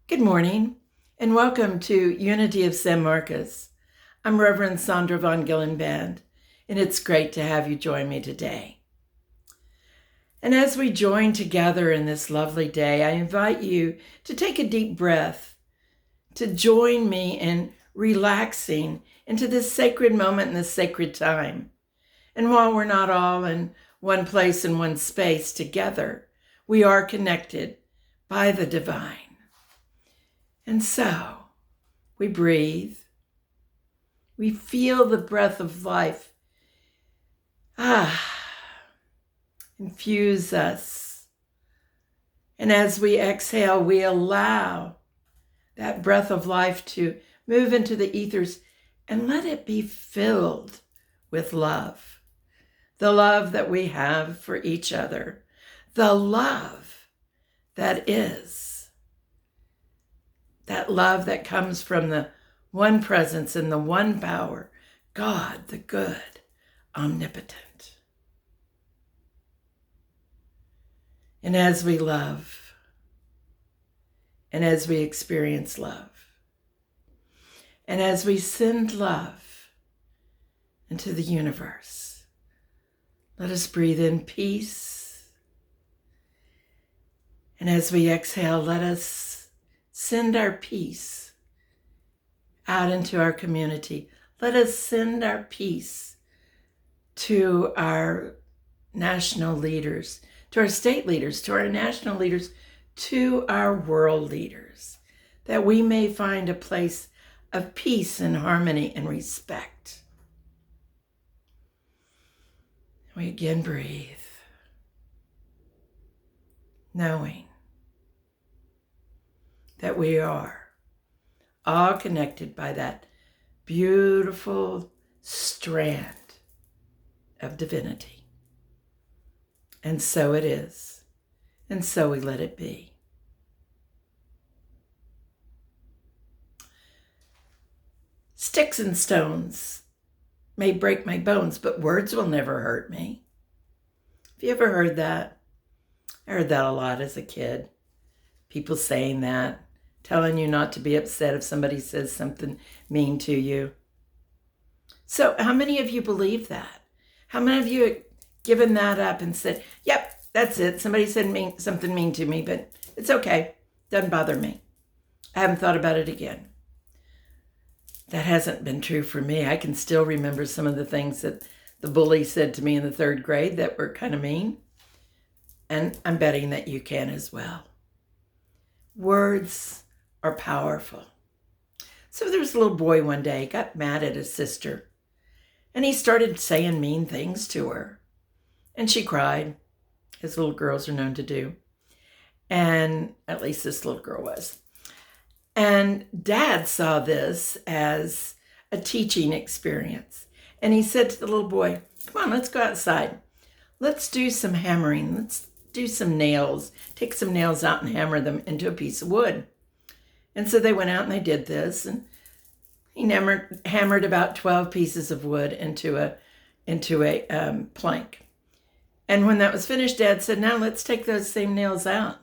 Good morning, and welcome to Unity of San Marcos. I'm Reverend Sondra von Gyllenband, and it's great to have you join me today. And as we join together in this lovely day, I invite you to take a deep breath, to join me in relaxing into this sacred moment and this sacred time. And while we're not all in one place and one space together, we are connected by the divine. And so we breathe, we feel the breath of life infuse us. And as we exhale, we allow that breath of life to move into the ethers and let it be filled with love. The love that we have for each other, the love that is. That love that comes from the one presence and the one power, God, the good, omnipotent. And as we love, and as we experience love, and as we send love into the universe, let us breathe in peace. And as we exhale, let us send our peace out into our community. Let us send our peace to our national leaders, to our state leaders, to our national leaders, to our world leaders, that we may find a place of peace and harmony and respect. We again breathe, knowing that we are all connected by that beautiful strand of divinity. And so it is, and so we let it be. Sticks and stones may break my bones, but words will never hurt me. Have you ever heard that? I heard that a lot as a kid. People saying that, telling you not to be upset if somebody says something mean to you. So how many of you believe that? How many of you have given that up and said, yep, that's it. Somebody said something mean to me, but it's okay. Doesn't bother me. I haven't thought about it again. That hasn't been true for me. I can still remember some of the things that the bully said to me in the 3rd grade that were kind of mean. And I'm betting that you can as well. Words are powerful. So there was a little boy one day, got mad at his sister, and he started saying mean things to her. And she cried, as little girls are known to do. And at least this little girl was. And Dad saw this as a teaching experience. And he said to the little boy, come on, let's go outside. Let's do some hammering. Let's do some nails. Take some nails out and hammer them into a piece of wood. And so they went out and they did this. And he hammered about 12 pieces of wood into a plank. And when that was finished, Dad said, now let's take those same nails out.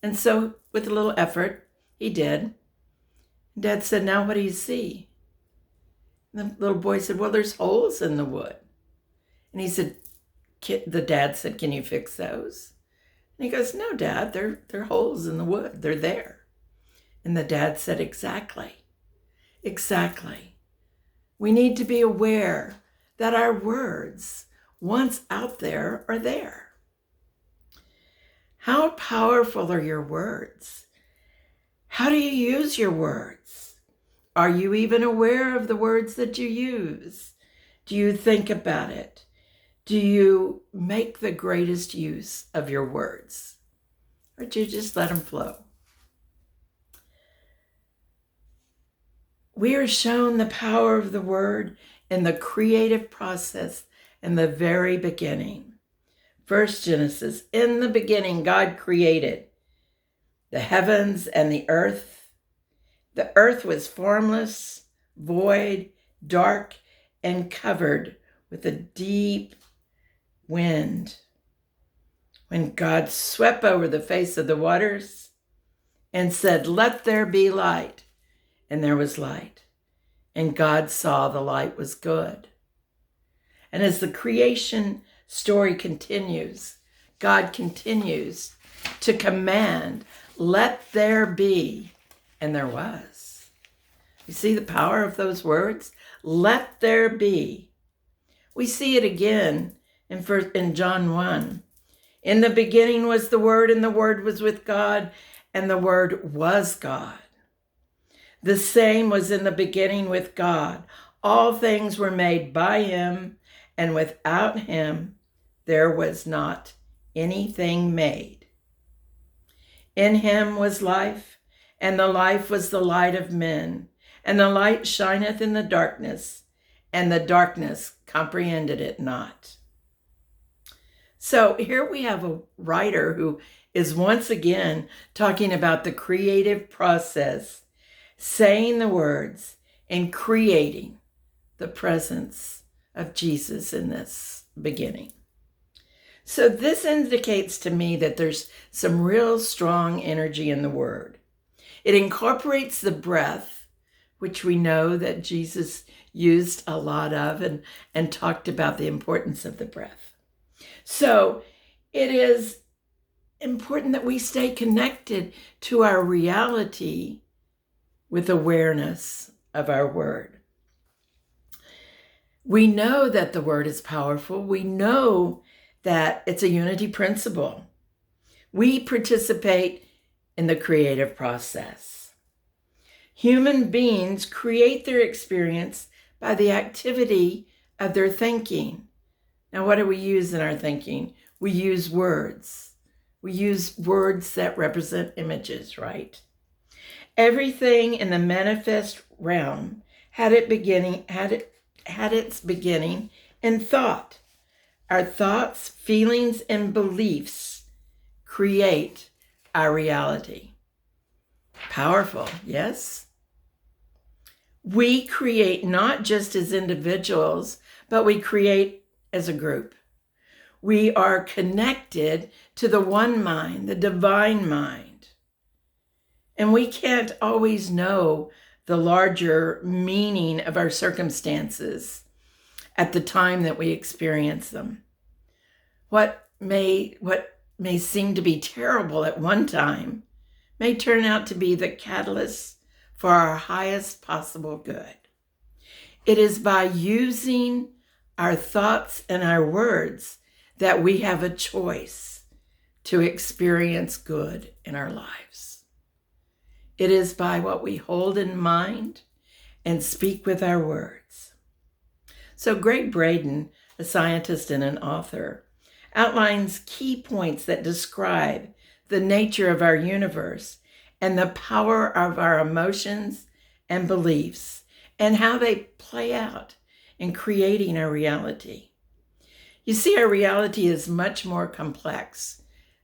And so with a little effort, he did. Dad said, now what do you see? And the little boy said, well, there's holes in the wood. And he said, the dad said, can you fix those? And he goes, no, Dad, they're holes in the wood. They're there. And the dad said, exactly. We need to be aware that our words, once out there, are there. How powerful are your words? How do you use your words? Are you even aware of the words that you use? Do you think about it? Do you make the greatest use of your words? Or do you just let them flow? We are shown the power of the word in the creative process in the very beginning. First Genesis, in the beginning, God created the heavens and the earth. The earth was formless, void, dark, and covered with a deep wind. When God swept over the face of the waters, and said, "Let there be light." And there was light. And God saw the light was good. And as the creation story continues, God continues to command, "Let there be," and there was. You see the power of those words? Let there be. We see it again in John 1. In the beginning was the Word, and the Word was with God, and the Word was God. The same was in the beginning with God. All things were made by him, and without him there was not anything made. In him was life, and the life was the light of men. And the light shineth in the darkness, and the darkness comprehended it not. So here we have a writer who is once again talking about the creative process, saying the words and creating the presence of Jesus in this beginning. So this indicates to me that there's some real strong energy in the word. It incorporates the breath, which we know that Jesus used a lot of and talked about the importance of the breath. So it is important that we stay connected to our reality with awareness of our word. We know that the word is powerful. We know that it's a unity principle. We participate in the creative process. Human beings create their experience by the activity of their thinking. Now, what do we use in our thinking? We use words. We use words that represent images, right? Everything in the manifest realm had its beginning in thought. Our thoughts, feelings, and beliefs create our reality. Powerful, yes? We create not just as individuals, but we create as a group. We are connected to the one mind, the divine mind. And we can't always know the larger meaning of our circumstances at the time that we experience them. What may seem to be terrible at one time may turn out to be the catalyst for our highest possible good. It is by using our thoughts and our words that we have a choice to experience good in our lives. It is by what we hold in mind and speak with our words. So Greg Braden, a scientist and an author, outlines key points that describe the nature of our universe and the power of our emotions and beliefs and how they play out in creating our reality. You see, our reality is much more complex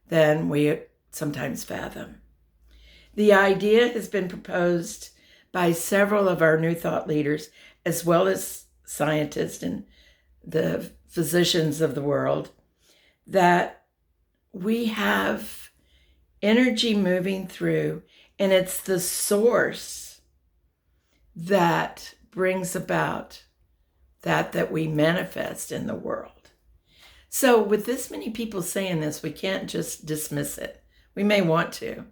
than we sometimes fathom. The idea has been proposed by several of our New Thought leaders, as well as scientists and the physicians of the world, that we have energy moving through, and it's the source that brings about that we manifest in the world. So with this many people saying this, we can't just dismiss it. We may want to.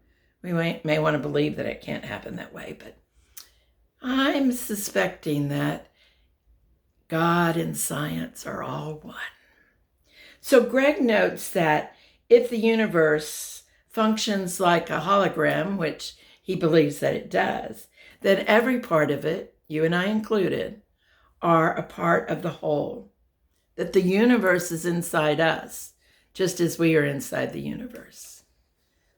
We may want to believe that it can't happen that way, but I'm suspecting that God and science are all one. So Greg notes that if the universe functions like a hologram, which he believes that it does, then every part of it, you and I included, are a part of the whole. That the universe is inside us, just as we are inside the universe.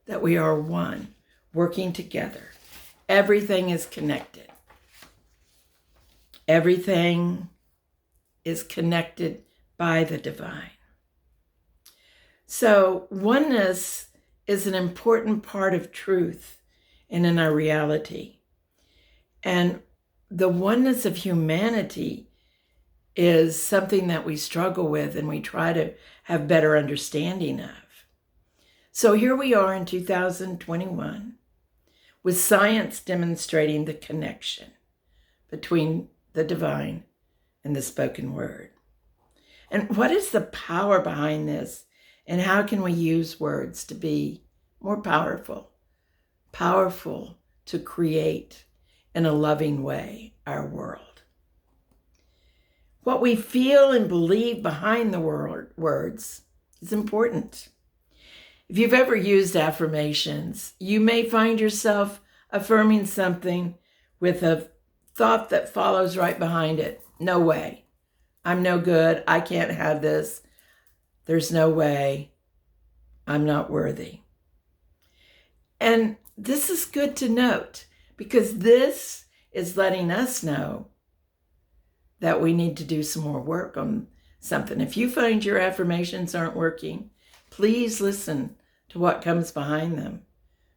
That we are one, working together. Everything is connected. Everything is connected by the divine. So oneness is an important part of truth and in our reality. And the oneness of humanity is something that we struggle with and we try to have better understanding of. So here we are in 2021. with science demonstrating the connection between the divine and the spoken word. And what is the power behind this? And how can we use words to be more powerful? Powerful to create in a loving way our world. What we feel and believe behind the words is important. If you've ever used affirmations, you may find yourself affirming something with a thought that follows right behind it. No way. I'm no good. I can't have this. There's no way. I'm not worthy. And this is good to note because this is letting us know that we need to do some more work on something. If you find your affirmations aren't working, please listen to what comes behind them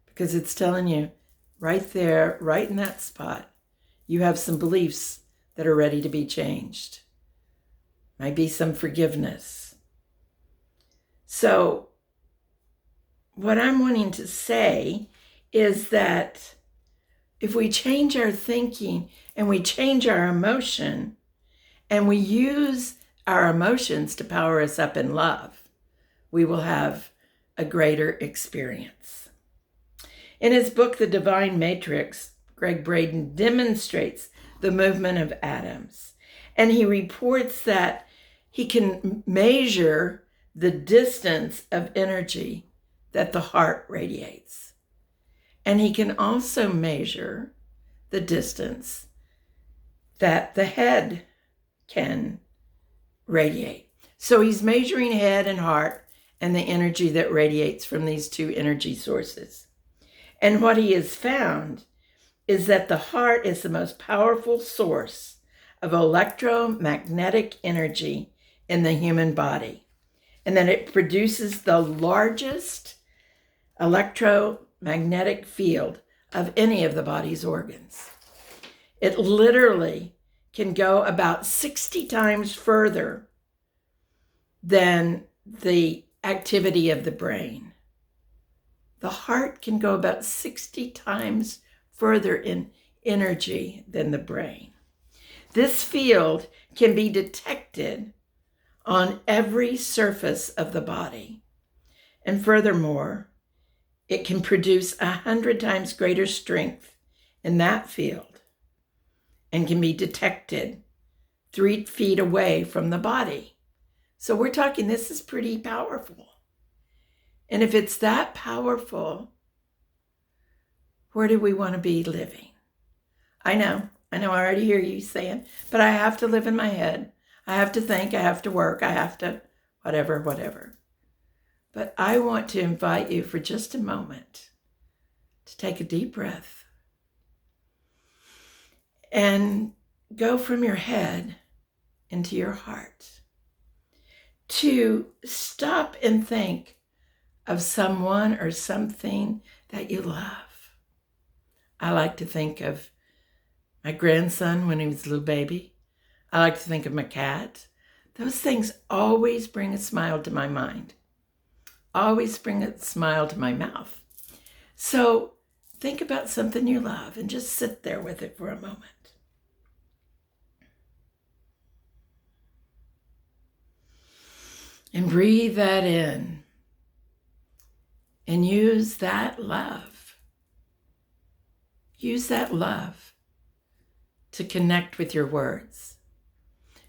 because it's telling you right there, right in that spot, you have some beliefs that are ready to be changed. Might be some forgiveness. So what I'm wanting to say is that if we change our thinking and we change our emotion and we use our emotions to power us up in love, we will have a greater experience. In his book, The Divine Matrix, Greg Braden demonstrates the movement of atoms, and he reports that he can measure the distance of energy that the heart radiates. And he can also measure the distance that the head can radiate. So he's measuring head and heart and the energy that radiates from these two energy sources. And what he has found is that the heart is the most powerful source of electromagnetic energy in the human body, and that it produces the largest electromagnetic field of any of the body's organs. It literally can go about 60 times further than the activity of the brain. The heart can go about 60 times further in energy than the brain. This field can be detected on every surface of the body. And furthermore, it can produce 100 times greater strength in that field and can be detected 3 feet away from the body. So we're talking, this is pretty powerful. And if it's that powerful, where do we want to be living? I know, I already hear you saying, but I have to live in my head. I have to think, I have to work, I have to whatever. But I want to invite you for just a moment to take a deep breath and go from your head into your heart, to stop and think of someone or something that you love. I like to think of my grandson when he was a little baby. I like to think of my cat. Those things always bring a smile to my mind, always bring a smile to my mouth. So think about something you love and just sit there with it for a moment. And breathe that in and use that love. Use that love to connect with your words.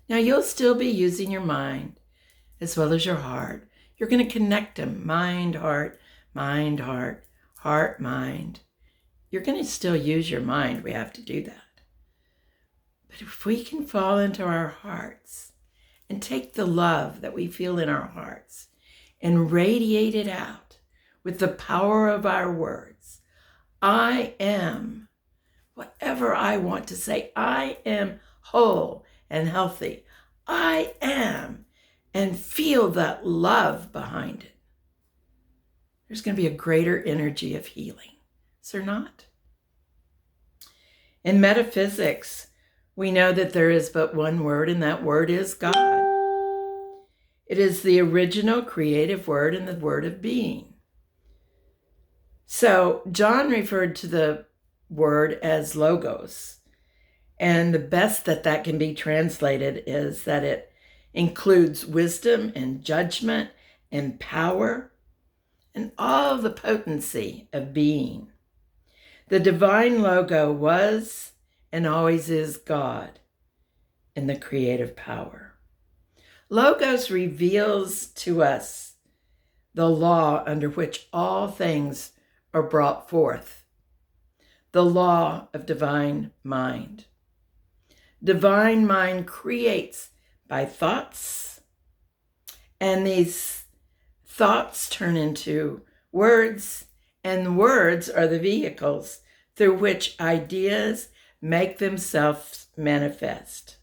Now you'll still be using your mind as well as your heart. You're going to connect them, mind, heart, heart, mind. You're going to still use your mind. We have to do that. But if we can fall into our hearts and take the love that we feel in our hearts and radiate it out with the power of our words, I am whatever I want to say. I am whole and healthy. I am, and feel that love behind it. There's going to be a greater energy of healing. Is there not? In metaphysics, we know that there is but one word, and that word is God. It is the original creative word and the word of being. So John referred to the word as logos. And the best that can be translated is that it includes wisdom and judgment and power and all the potency of being. The divine logo was and always is God in the creative power. Logos reveals to us the law under which all things are brought forth, the law of divine mind. Divine mind creates by thoughts, and these thoughts turn into words, and words are the vehicles through which ideas make themselves manifest.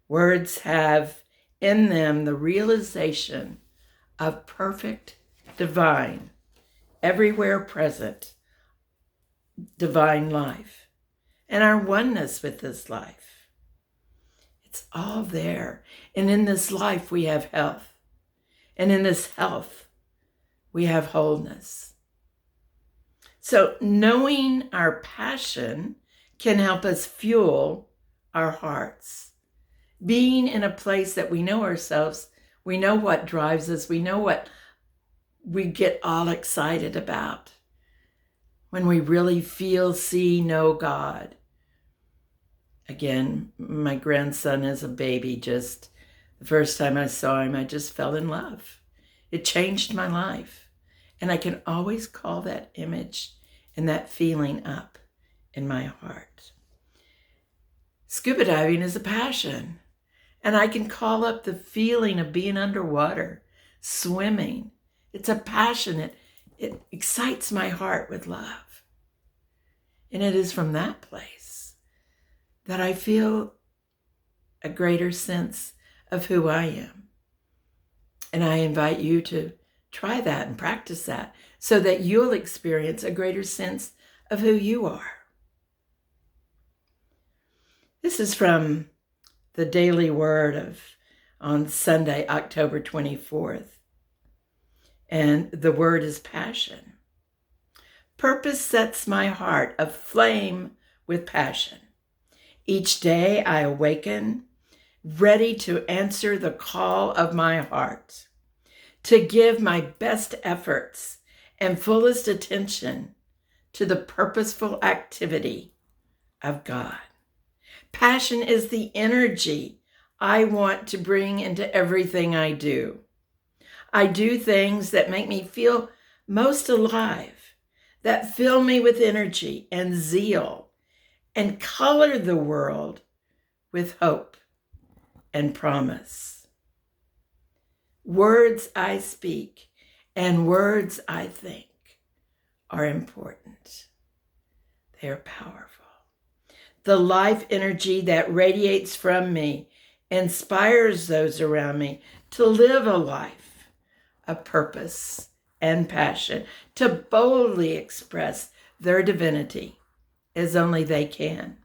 Words have in them the realization of perfect, divine, everywhere present, divine life, and our oneness with this life. It's all there. And in this life, we have health. And in this health, we have wholeness. So knowing our passion can help us fuel our hearts. Being in a place that we know ourselves, we know what drives us, we know what we get all excited about. When we really feel, see, know God. Again, my grandson as a baby, just the first time I saw him, I just fell in love. It changed my life. And I can always call that image and that feeling up in my heart. Scuba diving is a passion. And I can call up the feeling of being underwater, swimming. It's a passion. It excites my heart with love. And it is from that place that I feel a greater sense of who I am. And I invite you to try that and practice that so that you'll experience a greater sense of who you are. This is from the Daily Word on Sunday, October 24th. And the word is passion. Purpose sets my heart aflame with passion. Each day I awaken, ready to answer the call of my heart, to give my best efforts and fullest attention to the purposeful activity of God. Passion is the energy I want to bring into everything I do. I do things that make me feel most alive, that fill me with energy and zeal, and color the world with hope and promise. Words I speak and words I think are important. They are powerful. The life energy that radiates from me inspires those around me to live a life of purpose and passion, to boldly express their divinity as only they can.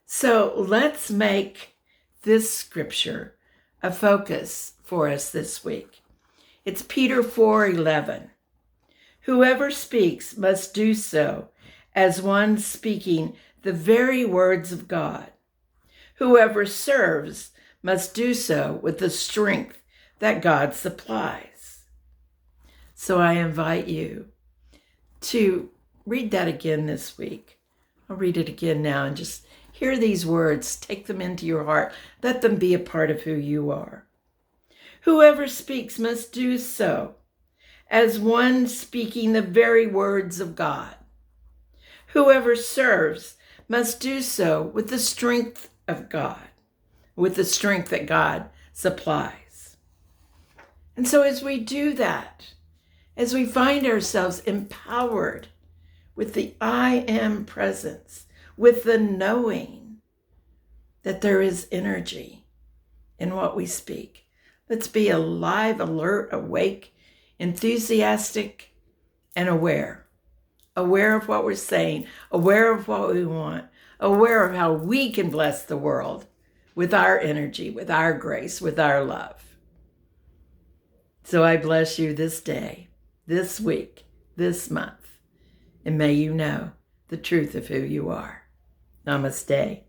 So let's make this scripture a focus for us this week. It's Peter 4:11. Whoever speaks must do so as one speaking the very words of God. Whoever serves must do so with the strength that God supplies. So I invite you to read that again this week. I'll read it again now and just hear these words. Take them into your heart. Let them be a part of who you are. Whoever speaks must do so as one speaking the very words of God. Whoever serves must do so with the strength of God, with the strength that God supplies. And so as we do that, as we find ourselves empowered with the I am presence, with the knowing that there is energy in what we speak, let's be alive, alert, awake, enthusiastic, and aware of what we're saying, aware of what we want, aware of how we can bless the world with our energy, with our grace, with our love. So I bless you this day, this week, this month. And may you know the truth of who you are. Namaste.